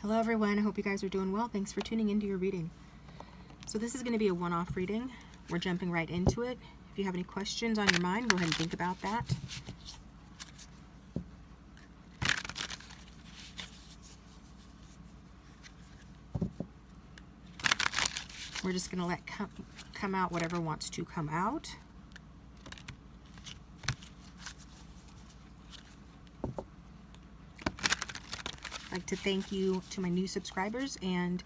Hello everyone, I hope you guys are doing well. Thanks for tuning into your reading. So this is going to be a one-off reading. We're jumping right into it. If you have any questions on your mind, go ahead and think about that. We're just going to let come out whatever wants to come out. I'd like to thank you to my new subscribers and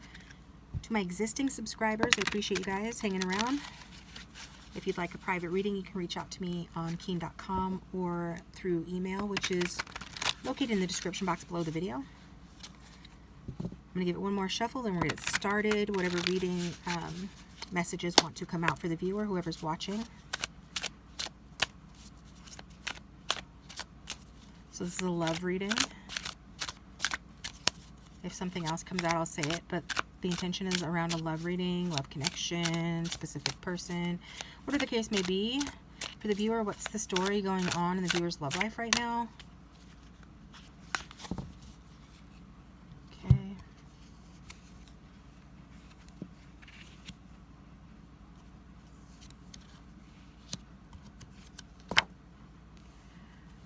to my existing subscribers. I appreciate you guys hanging around. If you'd like a private reading, you can reach out to me on keen.com or through email, which is located in the description box below the video. I'm going to give it one more shuffle, then we're going to get started. Whatever reading messages want to come out for the viewer, whoever's watching. So this is a love reading. If something else comes out, I'll say it, but the intention is around a love reading, love connection, specific person, whatever the case may be. For the viewer, what's the story going on in the viewer's love life right now? Okay.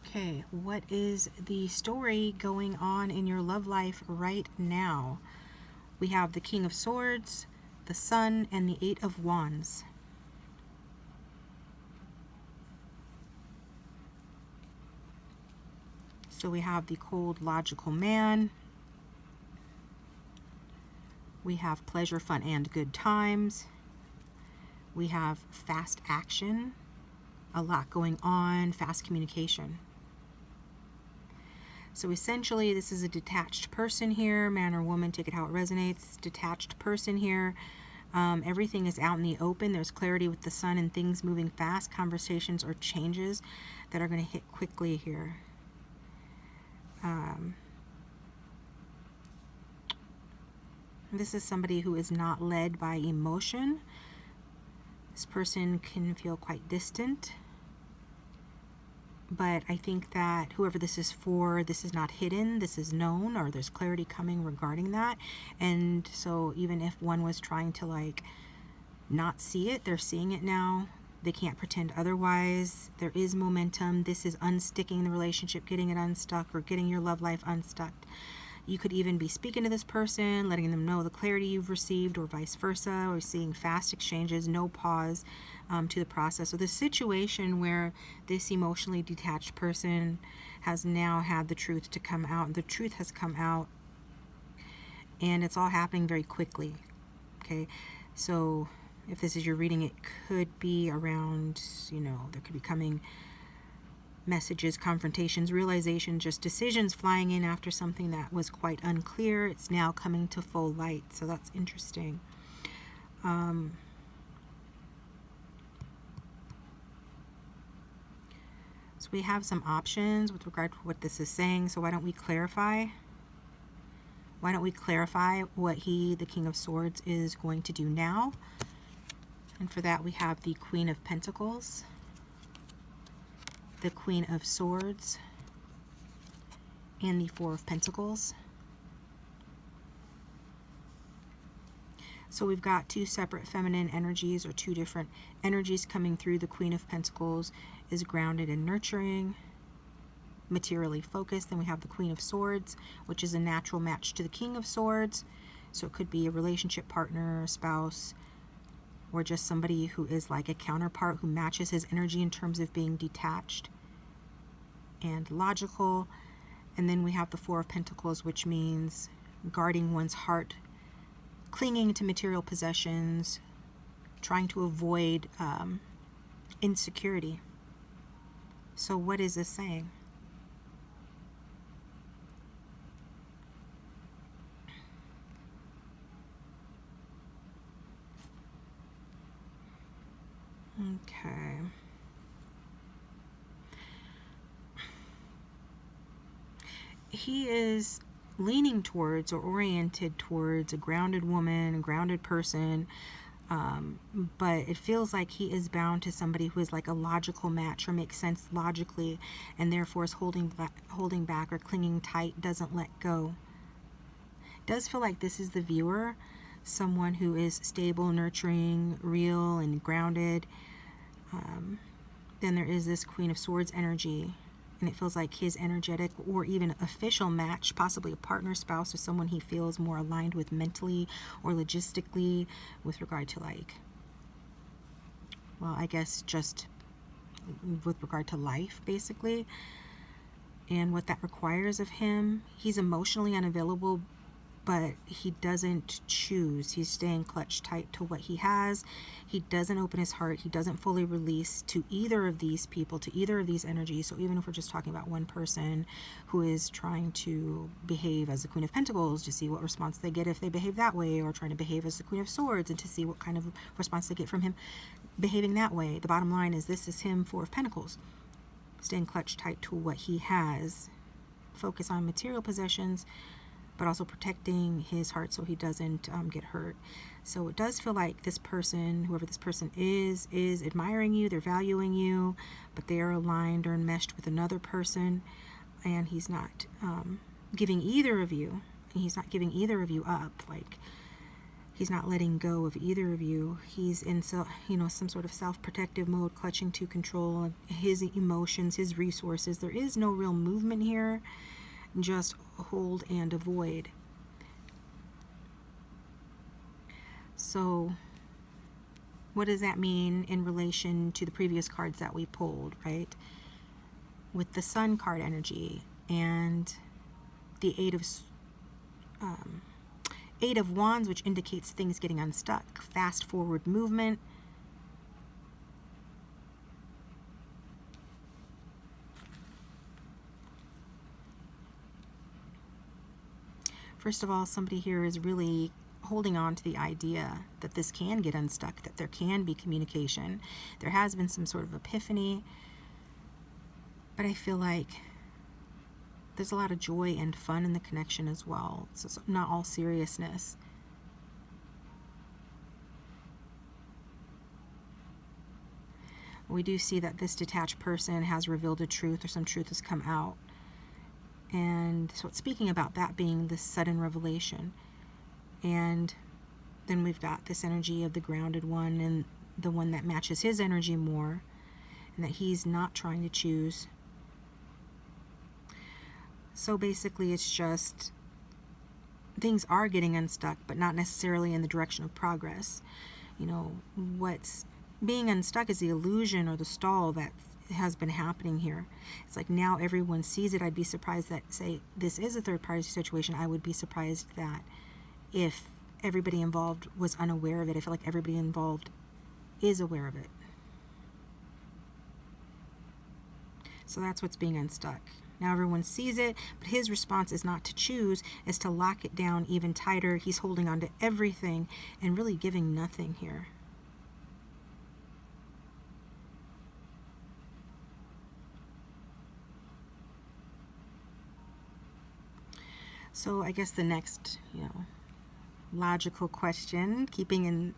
Okay, what is the story going on in your love life right now? We have the King of Swords, the Sun, and the Eight of Wands. So we have the cold, logical man. We have pleasure, fun, and good times. We have fast action, a lot going on, fast communication. So essentially, this is a detached person here, man or woman, take it how it resonates. Detached person here. Everything is out in the open. There's clarity with the sun and things moving fast, conversations or changes that are going to hit quickly here. This is somebody who is not led by emotion. This person can feel quite distant. But I think that whoever this is for, this is not hidden, this is known, or there's clarity coming regarding that. And so even if one was trying to like not see it, they're seeing it now. They can't pretend otherwise. There is momentum. This is unsticking the relationship, getting it unstuck, or getting your love life unstuck. You could even be speaking to this person, letting them know the clarity you've received, or vice versa, or seeing fast exchanges, no pause to the process. So the situation where this emotionally detached person has now had the truth to come out, the truth has come out, and it's all happening very quickly. Okay, so if this is your reading, it could be around, you know, there could be coming messages, confrontations, realization, just decisions flying in after something that was quite unclear. It's now coming to full light, so that's interesting. So we have some options with regard to what this is saying, so why don't we clarify? Why don't we clarify what the King of Swords, is going to do now? And for that, we have the Queen of Pentacles, the Queen of Swords, and the Four of Pentacles. So we've got two separate feminine energies, or two different energies coming through. The Queen of Pentacles is grounded and nurturing, materially focused. Then we have the Queen of Swords, which is a natural match to the King of Swords. So it could be a relationship partner, a spouse, or just somebody who is like a counterpart who matches his energy in terms of being detached and logical. And then we have the Four of Pentacles, which means guarding one's heart, clinging to material possessions, trying to avoid insecurity. So what is this saying? Okay. He is leaning towards or oriented towards a grounded woman, a grounded person, but it feels like he is bound to somebody who is like a logical match or makes sense logically, and therefore is holding back or clinging tight, doesn't let go. does feel like this is the viewer, someone who is stable, nurturing, real, and grounded. Then there is this Queen of Swords energy, and it feels like his energetic or even official match, possibly a partner, spouse, or someone he feels more aligned with mentally or logistically with regard to, like, well, I guess just with regard to life, basically, and what that requires of him. He's emotionally unavailable, but he doesn't choose. He's staying clutched tight to what he has. He doesn't open his heart. He doesn't fully release to either of these people, to either of these energies. So even if we're just talking about one person who is trying to behave as the Queen of Pentacles, to see what response they get if they behave that way, or trying to behave as the Queen of Swords and to see what kind of response they get from him behaving that way. The bottom line is this is him, Four of Pentacles, staying clutched tight to what he has. Focus on material possessions, but also protecting his heart so he doesn't get hurt. So it does feel like this person, whoever this person is admiring you, they're valuing you, but they are aligned or enmeshed with another person, and he's not giving either of you, up. Like, he's not letting go of either of you. He's in some sort of self-protective mode, clutching to control his emotions, his resources. There is no real movement here, just hold and avoid. So what does that mean in relation to the previous cards that we pulled, right? With the Sun card energy and the Eight of Wands, which indicates things getting unstuck, fast forward movement. First of all, somebody here is really holding on to the idea that this can get unstuck, that there can be communication. There has been some sort of epiphany, but I feel like there's a lot of joy and fun in the connection as well. So it's not all seriousness. We do see that this detached person has revealed a truth, or some truth has come out. And so it's speaking about that being this sudden revelation. And then we've got this energy of the grounded one and the one that matches his energy more, and that he's not trying to choose. So basically it's just things are getting unstuck, but not necessarily in the direction of progress. What's being unstuck is the illusion or the stall that has been happening here. It's like now everyone sees it. I'd be surprised that, say, this is a third-party situation. I would be surprised that if everybody involved was unaware of it. I feel like everybody involved is aware of it. So that's what's being unstuck. Now everyone sees it, but his response is not to choose, is to lock it down even tighter. He's holding on to everything and really giving nothing here. So I guess the next, logical question, keeping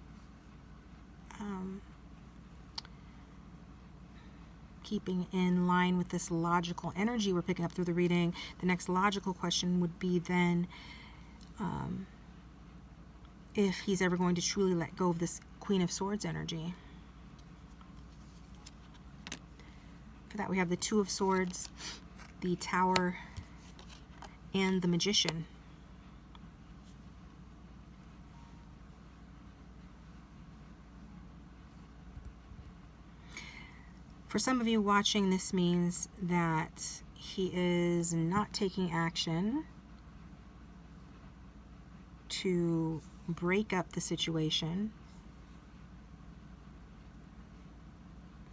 in line with this logical energy we're picking up through the reading, the next logical question would be then if he's ever going to truly let go of this Queen of Swords energy. For that we have the Two of Swords, the Tower, and the Magician. For some of you watching, this means that he is not taking action to break up the situation,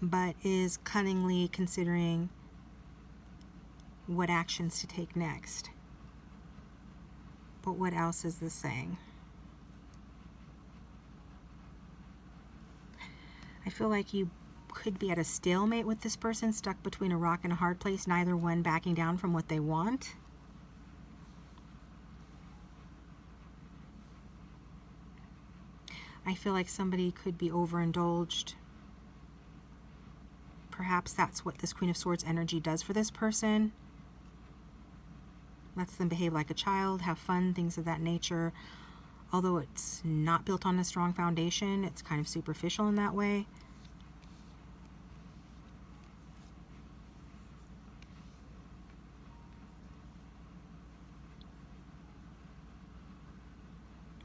but is cunningly considering what actions to take next. But what else is this saying? I feel like you could be at a stalemate with this person, stuck between a rock and a hard place, neither one backing down from what they want. I feel like somebody could be overindulged. Perhaps that's what this Queen of Swords energy does for this person. lets them behave like a child, have fun, things of that nature. Although it's not built on a strong foundation, it's kind of superficial in that way.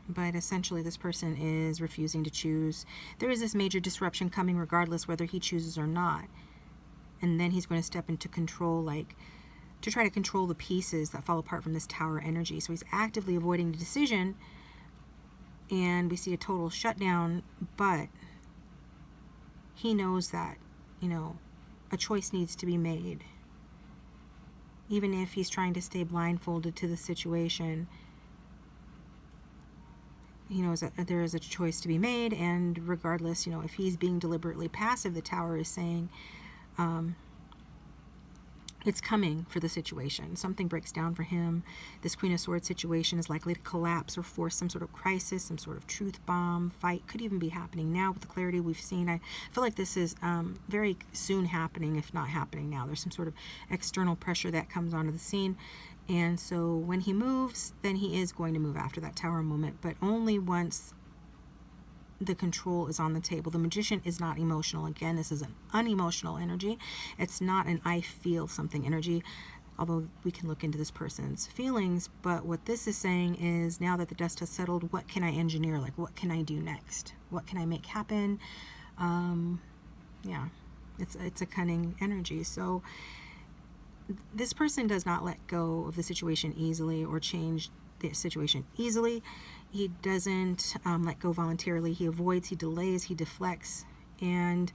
But essentially this person is refusing to choose. There is this major disruption coming regardless whether he chooses or not. And then he's going to step into control, like to try to control the pieces that fall apart from this tower energy. So he's actively avoiding the decision, and we see a total shutdown, but he knows that, a choice needs to be made. Even if he's trying to stay blindfolded to the situation, he knows that there is a choice to be made, and regardless, if he's being deliberately passive, the tower is saying it's coming for the situation. Something breaks down for him. This Queen of Swords situation is likely to collapse or force some sort of crisis, some sort of truth bomb fight. Could even be happening now with the clarity we've seen. I feel like this is very soon happening, if not happening now. There's some sort of external pressure that comes onto the scene. And so when he moves, then he is going to move after that tower moment, but only once the control is on the table. The Magician is not emotional. Again, this is an unemotional energy. It's not an I feel something energy, although we can look into this person's feelings. But what this is saying is, now that the dust has settled, what can I engineer? Like, what can I do next? What can I make happen? Yeah, it's a cunning energy. So this person does not let go of the situation easily or change the situation easily. He doesn't let go voluntarily. He avoids, he delays, he deflects, and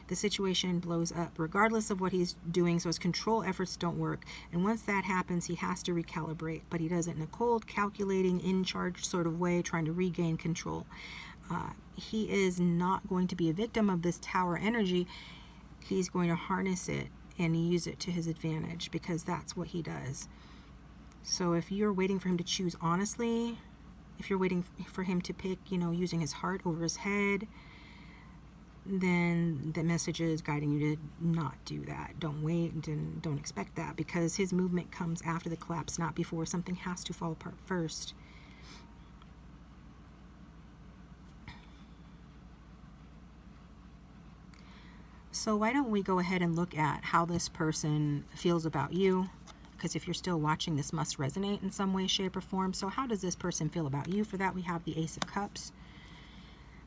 the situation blows up regardless of what he's doing. So his control efforts don't work, and once that happens, he has to recalibrate, but he does it in a cold, calculating, in charge sort of way, trying to regain control. He is not going to be a victim of this tower energy. He's going to harness it and use it to his advantage, because that's what he does. So if you're waiting for him to choose honestly, if you're waiting for him to pick, using his heart over his head, then the message is guiding you to not do that. Don't wait and don't expect that, because his movement comes after the collapse, not before. Something has to fall apart first. So why don't we go ahead and look at how this person feels about you? Because if you're still watching, this must resonate in some way, shape, or form. So how does this person feel about you? For that, we have the Ace of Cups.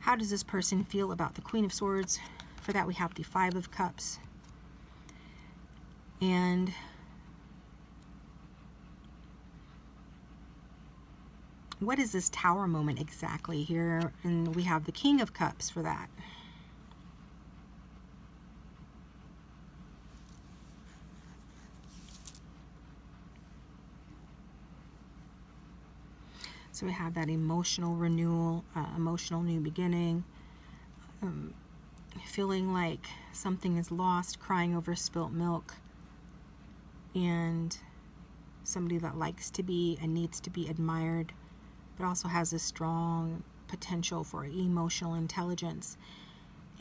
How does this person feel about the Queen of Swords? For that, we have the Five of Cups. And what is this tower moment exactly here? And we have the King of Cups for that. So we have that emotional renewal, emotional new beginning, feeling like something is lost, crying over spilt milk, and somebody that likes to be and needs to be admired, but also has a strong potential for emotional intelligence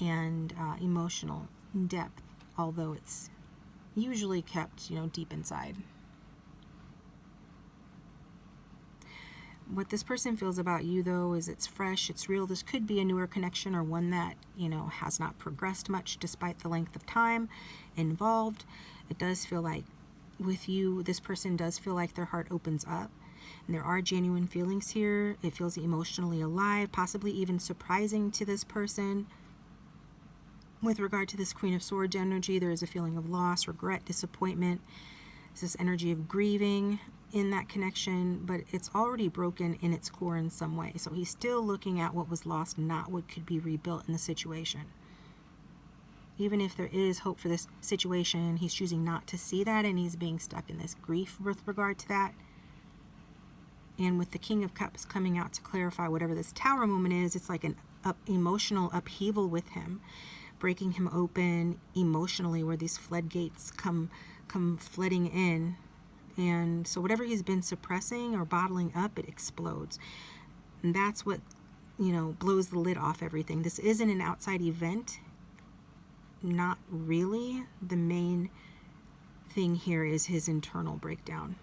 and emotional depth, although it's usually kept, deep inside. What this person feels about you, though, is it's fresh, it's real. This could be a newer connection, or one that, has not progressed much despite the length of time involved. It does feel like with you, this person does feel like their heart opens up, and there are genuine feelings here. It feels emotionally alive, possibly even surprising to this person. With regard to this Queen of Swords energy, there is a feeling of loss, regret, disappointment. It's this energy of grieving in that connection, but it's already broken in its core in some way. So he's still looking at what was lost, not what could be rebuilt in the situation. Even if there is hope for this situation, he's choosing not to see that, and he's being stuck in this grief with regard to that. And with the King of Cups coming out to clarify whatever this tower moment is, it's like an emotional upheaval with him, breaking him open emotionally, where these floodgates come flooding in. And so whatever he's been suppressing or bottling up, it explodes. And that's what, blows the lid off everything. This isn't an outside event. Not really. The main thing here is his internal breakdown.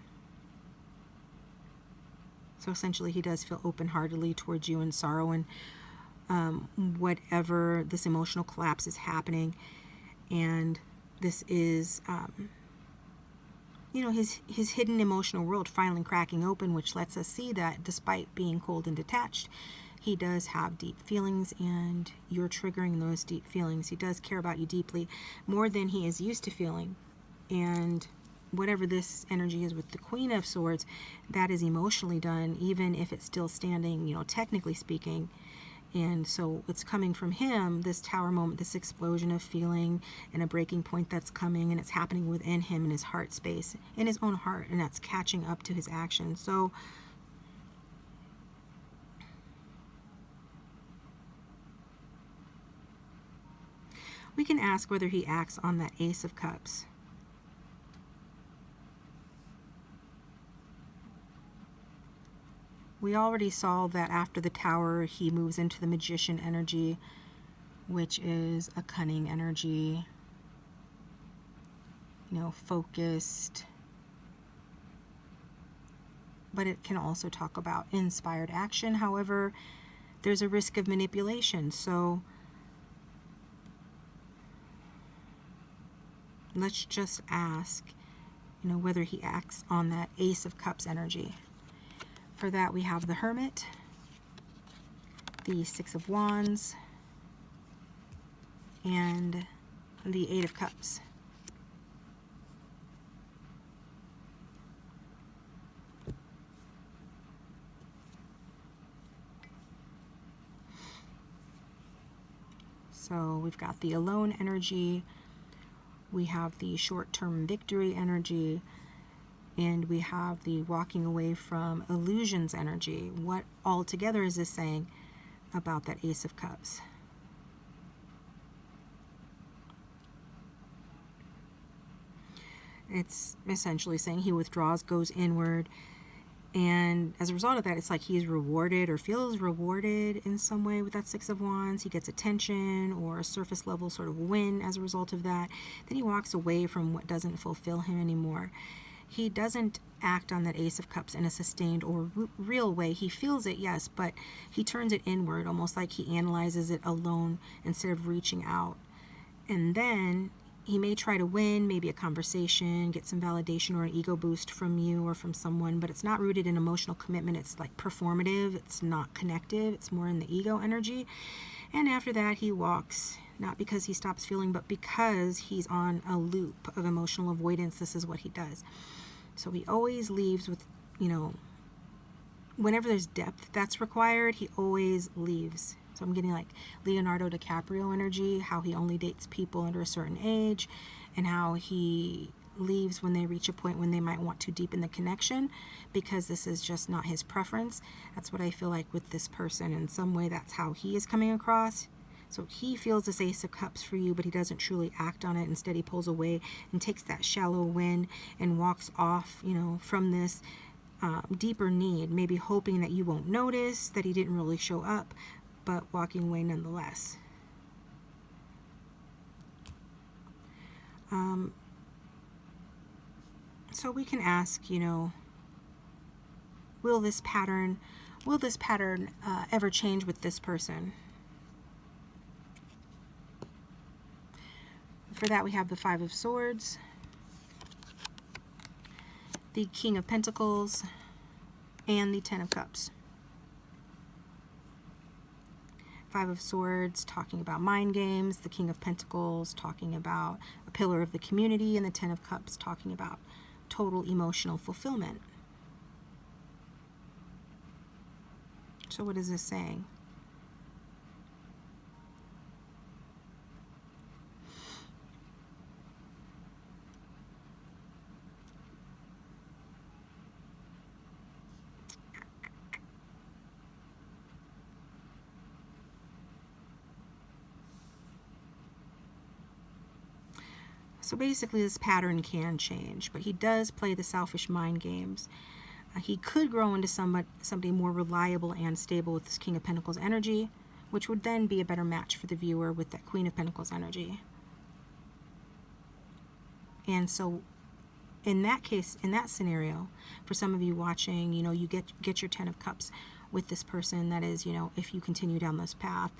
So essentially he does feel open-heartedly towards you in sorrow and whatever this emotional collapse is happening. And this is, you know, his hidden emotional world finally cracking open, which lets us see that despite being cold and detached, he does have deep feelings, and you're triggering those deep feelings. He does care about you deeply, more than he is used to feeling. And whatever this energy is with the Queen of Swords, that is emotionally done, even if it's still standing, you know, technically speaking. And so it's coming from him, this Tower moment, this explosion of feeling and a breaking point that's coming, and it's happening within him in his heart space, in his own heart, and that's catching up to his actions. So we can ask whether he acts on that Ace of Cups. We already saw that after the Tower, he moves into the Magician energy, which is a cunning energy, you know, focused. But it can also talk about inspired action. However, there's a risk of manipulation. So let's just ask, you know, whether he acts on that Ace of Cups energy. For that, we have the Hermit, the Six of Wands, and the Eight of Cups. So we've got the Alone energy, we have the short-term victory energy, and we have the walking away from illusions energy. What altogether is this saying about that Ace of Cups? It's essentially saying he withdraws, goes inward, and as a result of that, it's like he's rewarded or feels rewarded in some way with that Six of Wands. He gets attention or a surface level sort of win as a result of that. Then he walks away from what doesn't fulfill him anymore. He doesn't act on that Ace of Cups in a sustained or real way. He feels it, yes, but he turns it inward, almost like he analyzes it alone instead of reaching out. And then he may try to win, maybe a conversation, get some validation or an ego boost from you or from someone, but it's not rooted in emotional commitment. It's like performative. It's not connective. It's more in the ego energy. And after that, he walks, not because he stops feeling, but because he's on a loop of emotional avoidance. This is what he does. So he always leaves with, you know, whenever there's depth that's required, he always leaves. So I'm getting like Leonardo DiCaprio energy, how he only dates people under a certain age, and how he leaves when they reach a point when they might want to deepen the connection, because this is just not his preference. That's what I feel like with this person. In some way, that's how he is coming across. So he feels this Ace of Cups for you, but he doesn't truly act on it. Instead, he pulls away and takes that shallow win and walks off, you know, from this deeper need, maybe hoping that you won't notice that he didn't really show up, but walking away nonetheless. So we can ask, you know, will this pattern ever change with this person? For that, we have the Five of Swords, the King of Pentacles, and the Ten of Cups. Five of Swords talking about mind games, the King of Pentacles talking about a pillar of the community, and the Ten of Cups talking about total emotional fulfillment. So what is this saying? So basically this pattern can change, but he does play the selfish mind games. He could grow into somebody more reliable and stable with this King of Pentacles energy, which would then be a better match for the viewer with that Queen of Pentacles energy. And so in that case, in that scenario, for some of you watching, you know, you get your 10 of Cups with this person. That is, you know, if you continue down this path,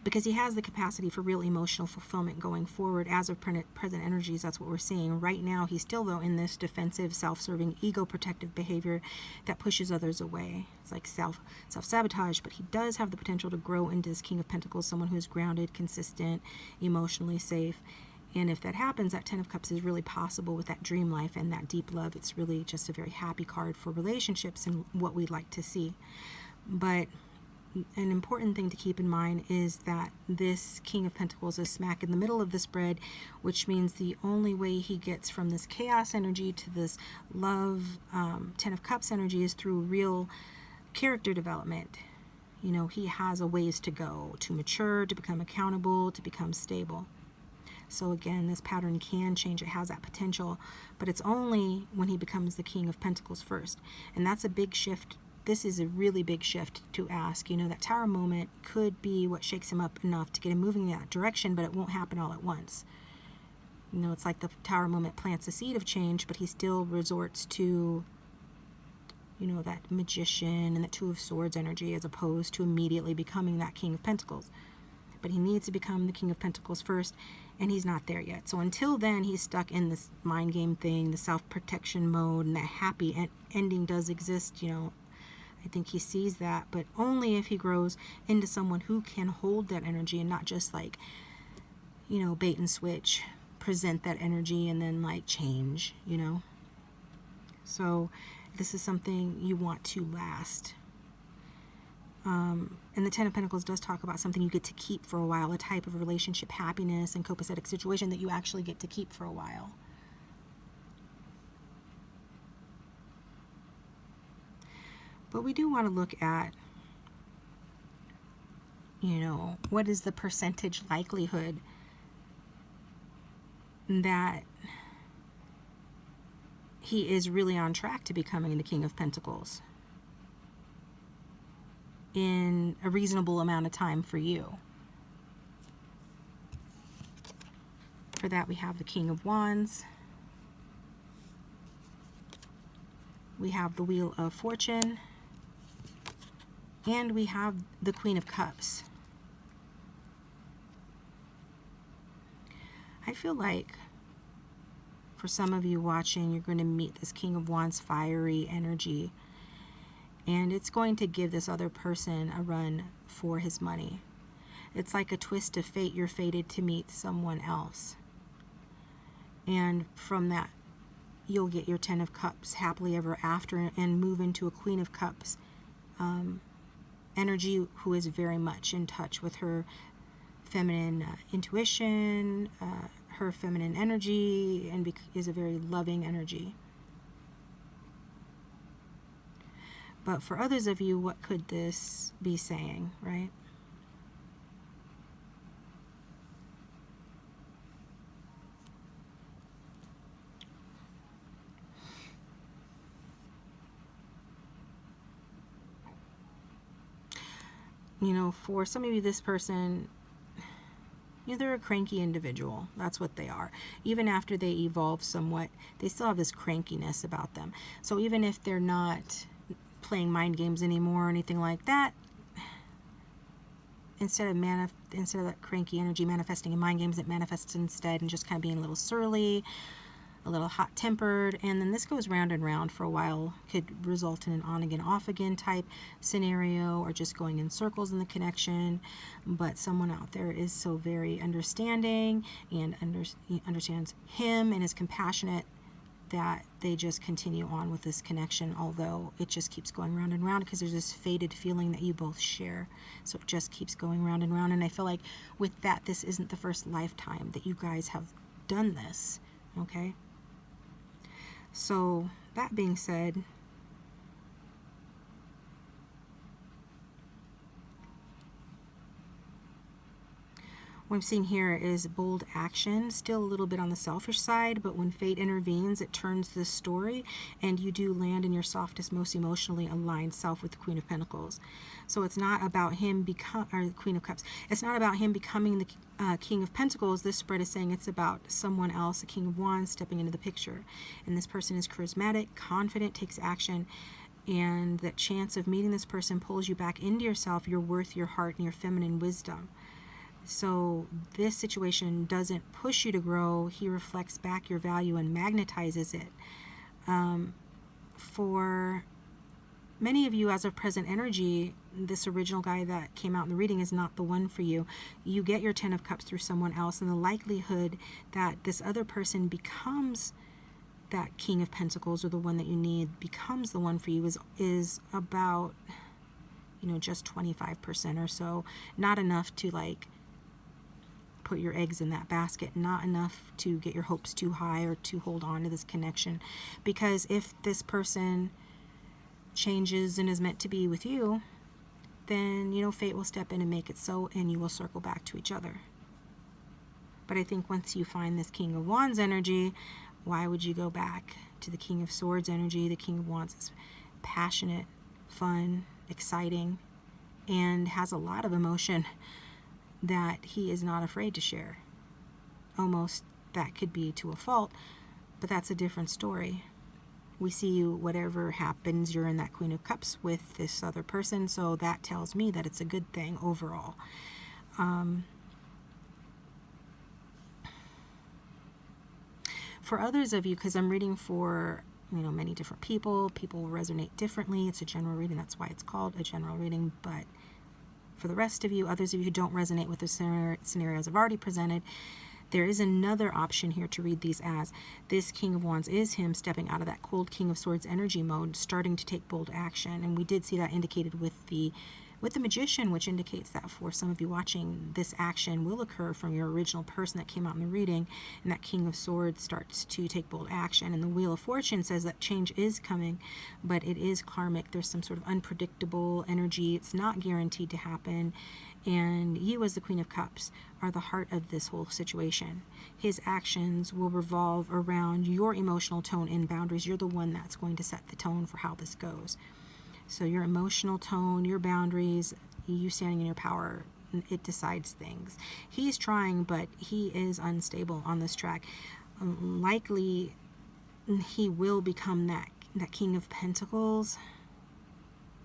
because he has the capacity for real emotional fulfillment going forward as of present energies. That's what we're seeing right now. He's still, though, in this defensive, self-serving, ego-protective behavior that pushes others away. It's like self-sabotage, but he does have the potential to grow into this King of Pentacles, someone who's grounded, consistent, emotionally safe. And if that happens, that 10 of Cups is really possible with that dream life and that deep love. It's really just a very happy card for relationships and what we'd like to see. But an important thing to keep in mind is that this King of Pentacles is smack in the middle of the spread, which means the only way he gets from this chaos energy to this love 10 of Cups energy is through real character development. You know, he has a ways to go to mature, to become accountable, to become stable. So again, this pattern can change. It has that potential, but it's only when he becomes the King of Pentacles first. And that's a big shift. This is a really big shift to ask. You know, that Tower moment could be what shakes him up enough to get him moving in that direction, but it won't happen all at once. You know, it's like the Tower moment plants a seed of change, but he still resorts to, you know, that Magician and that Two of Swords energy as opposed to immediately becoming that King of Pentacles. But he needs to become the King of Pentacles first, and he's not there yet. So until then, he's stuck in this mind game thing, the self-protection mode, and that happy ending does exist, you know. I think he sees that, but only if he grows into someone who can hold that energy and not just like, you know, bait and switch, present that energy and then like change, you know. So this is something you want to last. And the 10 of Pentacles does talk about something you get to keep for a while, a type of relationship happiness and copacetic situation that you actually get to keep for a while. But we do want to look at, you know, what is the percentage likelihood that he is really on track to becoming the King of Pentacles in a reasonable amount of time for you. For that, we have the King of Wands. We have the Wheel of Fortune. And we have the Queen of Cups. I feel like for some of you watching, you're going to meet this King of Wands fiery energy. And it's going to give this other person a run for his money. It's like a twist of fate. You're fated to meet someone else. And from that, you'll get your 10 of Cups happily ever after and move into a Queen of Cups energy, who is very much in touch with her feminine intuition, her feminine energy, and is a very loving energy. But for others of you, what could this be saying, right? You know, for some of you, this person, you know, they're a cranky individual. That's what they are. Even after they evolve somewhat, they still have this crankiness about them. So even if they're not playing mind games anymore or anything like that, instead of that cranky energy manifesting in mind games, it manifests instead in just kind of being a little surly, a little hot-tempered, and then this goes round and round for a while. Could result in an on-again, off-again type scenario, or just going in circles in the connection. But someone out there is so very understanding and understands him and is compassionate that they just continue on with this connection, although it just keeps going round and round because there's this faded feeling that you both share. So it just keeps going round and round. And I feel like with that, this isn't the first lifetime that you guys have done this, okay? So that being said, What I'm seeing here is bold action, still a little bit on the selfish side, but when fate intervenes, it turns this story, and you do land in your softest, most emotionally aligned self with the Queen of Pentacles. So it's not about him or the Queen of Cups. It's not about him becoming the King of Pentacles. This spread is saying it's about someone else, the King of Wands, stepping into the picture. And this person is charismatic, confident, takes action, and that chance of meeting this person pulls you back into yourself, your worth, your heart, and your feminine wisdom. So this situation doesn't push you to grow. He reflects back your value and magnetizes it. For many of you, as of present energy, this original guy that came out in the reading is not the one for you. You get your 10 of Cups through someone else, and the likelihood that this other person becomes that King of Pentacles, or the one that you need, becomes the one for you, is about, just 25% or so. Not enough to put your eggs in that basket, not enough to get your hopes too high or to hold on to this connection. Because if this person changes and is meant to be with you, then fate will step in and make it so, and you will circle back to each other. But I think once you find this King of Wands energy, why would you go back to the King of Swords energy? The King of Wands is passionate, fun, exciting, and has a lot of emotion that he is not afraid to share. Almost that could be to a fault, but that's a different story. We see you, whatever happens, you're in that Queen of Cups with this other person, so that tells me that it's a good thing overall. For others of you, because I'm reading for many different people will resonate differently. It's a general reading, that's why it's called a general reading. But for the rest of you, others of you who don't resonate with the scenarios I've already presented, there is another option here to read these as this King of Wands is him stepping out of that cold King of Swords energy mode, starting to take bold action. And we did see that indicated with the Magician, which indicates that for some of you watching, this action will occur from your original person that came out in the reading, and that King of Swords starts to take bold action. And the Wheel of Fortune says that change is coming, but it is karmic. There's some sort of unpredictable energy. It's not guaranteed to happen. And you, as the Queen of Cups, are the heart of this whole situation. His actions will revolve around your emotional tone and boundaries. You're the one that's going to set the tone for how this goes. So your emotional tone, your boundaries, you standing in your power, it decides things. He's trying, but he is unstable on this track. Likely, he will become that King of Pentacles,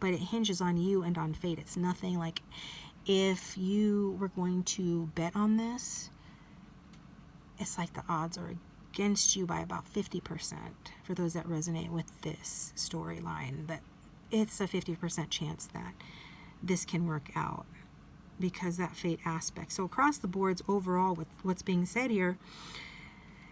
but it hinges on you and on fate. It's nothing like if you were going to bet on this, it's like the odds are against you by about 50%. For those that resonate with this storyline, that it's a 50% chance that this can work out because that fate aspect. So across the boards overall, with what's being said here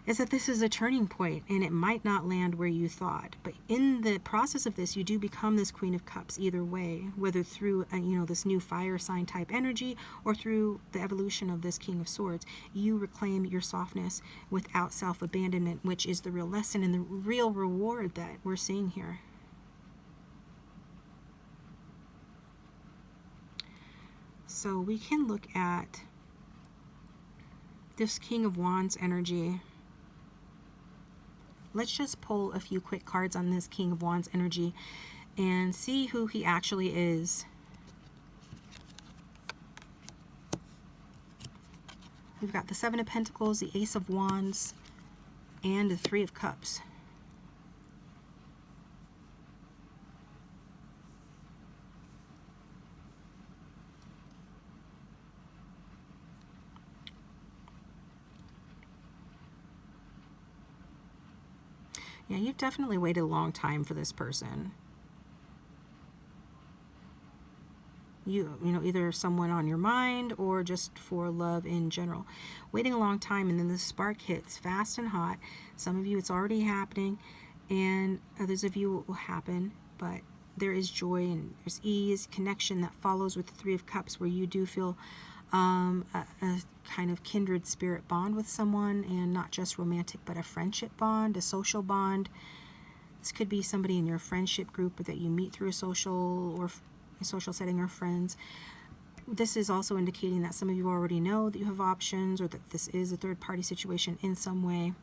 is that this is a turning point, and it might not land where you thought, but in the process of this, you do become this Queen of Cups either way, whether through this new fire sign type energy or through the evolution of this King of Swords. You reclaim your softness without self-abandonment, which is the real lesson and the real reward that we're seeing here. So we can look at this King of Wands energy. Let's just pull a few quick cards on this King of Wands energy and see who he actually is. We've got the Seven of Pentacles, the Ace of Wands, and the Three of Cups. Yeah, you've definitely waited a long time for this person. Either someone on your mind or just for love in general. Waiting a long time, and then the spark hits fast and hot. Some of you, it's already happening, and others of you, it will happen, but there is joy and there's ease, connection that follows with the Three of Cups, where you do feel a kind of kindred spirit bond with someone, and not just romantic, but a friendship bond, a social bond. This could be somebody in your friendship group that you meet through a social setting or friends. this is also indicating that some of you already know that you have options, or that this is a third-party situation in some way.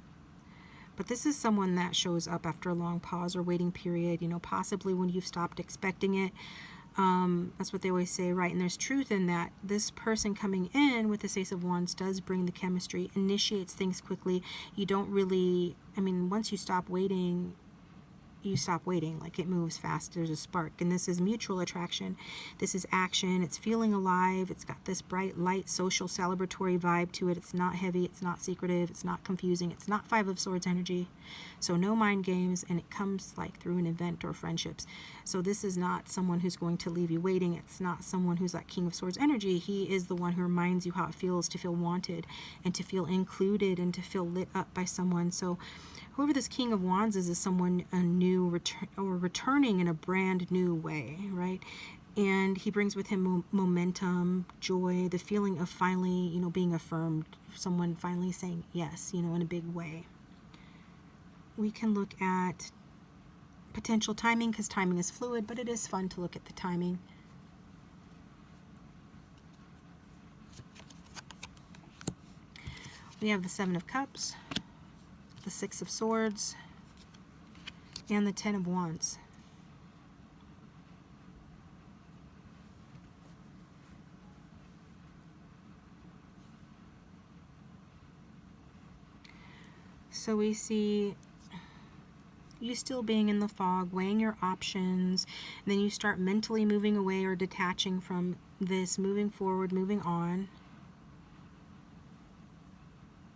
But this is someone that shows up after a long pause or waiting period, you know, possibly when you've stopped expecting it. That's what they always say, right? And there's truth in that. This person coming in with this Ace of Wands does bring the chemistry, initiates things quickly. You don't really, I mean, once you stop waiting, you stop waiting. Like, it moves fast. There's a spark. And this is mutual attraction. This is action. It's feeling alive. It's got this bright, light, social, celebratory vibe to it. It's not heavy. It's not secretive. It's not confusing. It's not Five of Swords energy. So no mind games, and it comes like through an event or friendships. So this is not someone who's going to leave you waiting. It's not someone who's like King of Swords energy. He is the one who reminds you how it feels to feel wanted and to feel included and to feel lit up by someone. So whoever this King of Wands is someone new returning in a brand new way, right? And he brings with him momentum, joy, the feeling of finally, you know, being affirmed, someone finally saying yes, you know, in a big way. We can look at potential timing, because timing is fluid, but it is fun to look at the timing. We have the Seven of Cups, the Six of Swords, and the Ten of Wands. So we see you still being in the fog, weighing your options, and then you start mentally moving away or detaching from this, moving forward, moving on.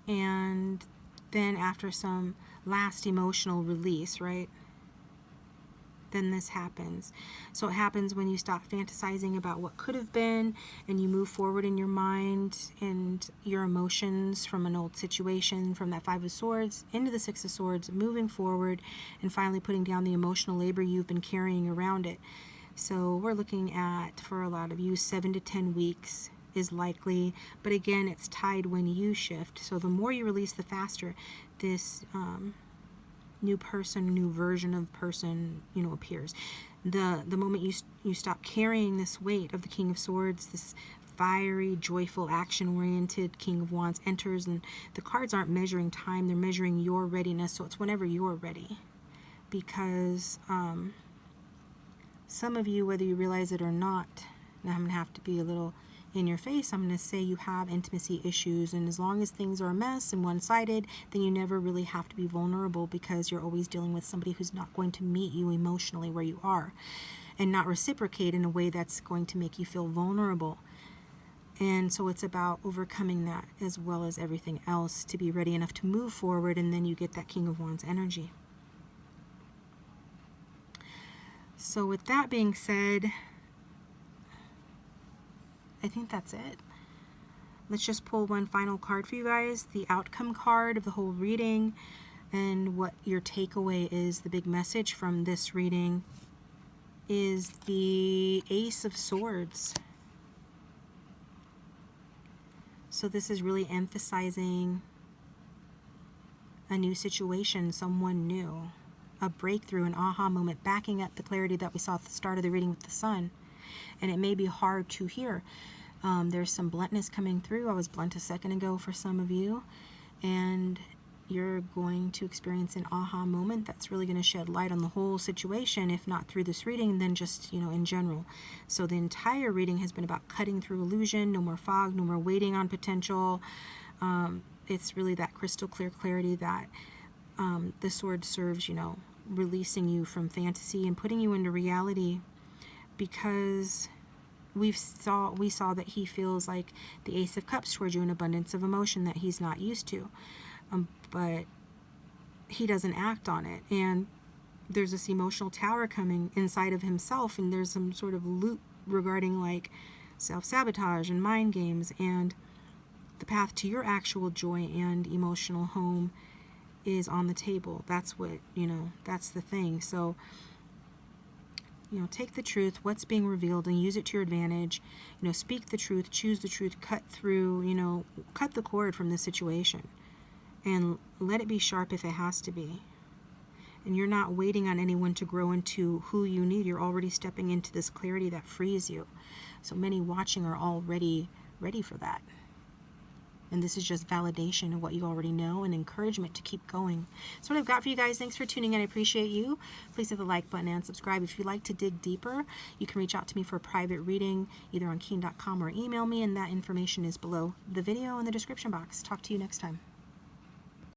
And then after some last emotional release, right? Then this happens. So it happens when you stop fantasizing about what could have been, and you move forward in your mind and your emotions from an old situation, from that Five of Swords into the Six of Swords, moving forward and finally putting down the emotional labor you've been carrying around it. So we're looking at, for a lot of you, 7 to 10 weeks is likely, but again, it's tied when you shift. So the more you release, the faster this new person, new version of person, you know, appears. The moment you stop carrying this weight of the King of Swords, this fiery, joyful, action-oriented King of Wands enters, and the cards aren't measuring time, they're measuring your readiness. So it's whenever you're ready, because some of you, whether you realize it or not, and I'm gonna have to be a little in your face, I'm going to say you have intimacy issues, and as long as things are a mess and one-sided, then you never really have to be vulnerable, because you're always dealing with somebody who's not going to meet you emotionally where you are and not reciprocate in a way that's going to make you feel vulnerable. And so it's about overcoming that as well as everything else to be ready enough to move forward, and then you get that King of Wands energy. So with that being said, I think that's it. Let's just pull one final card for you guys, the outcome card of the whole reading, and what your takeaway is. The big message from this reading is the Ace of Swords. So this is really emphasizing a new situation, someone new, a breakthrough, an aha moment, backing up the clarity that we saw at the start of the reading with the Sun. And it may be hard to hear. There's some bluntness coming through. I was blunt a second ago for some of you, and you're going to experience an aha moment that's really going to shed light on the whole situation, if not through this reading, then just, you know, in general. So the entire reading has been about cutting through illusion, no more fog, no more waiting on potential. It's really that crystal clear clarity that the sword serves, you know, releasing you from fantasy and putting you into reality, because we saw that he feels like the Ace of Cups towards you, an abundance of emotion that he's not used to, but he doesn't act on it, and there's this emotional tower coming inside of himself, and there's some sort of loop regarding like self-sabotage and mind games, and the path to your actual joy and emotional home is on the table. That's what, you know, that's the thing. So, you know, take the truth, what's being revealed, and use it to your advantage. You know, speak the truth, choose the truth, cut through, you know, cut the cord from this situation, and let it be sharp if it has to be. And you're not waiting on anyone to grow into who you need. You're already stepping into this clarity that frees you. So many watching are already ready for that. And this is just validation of what you already know and encouragement to keep going. That's what I've got for you guys. Thanks for tuning in. I appreciate you. Please hit the like button and subscribe. If you'd like to dig deeper, you can reach out to me for a private reading, either on keen.com or email me, and that information is below the video in the description box. Talk to you next time.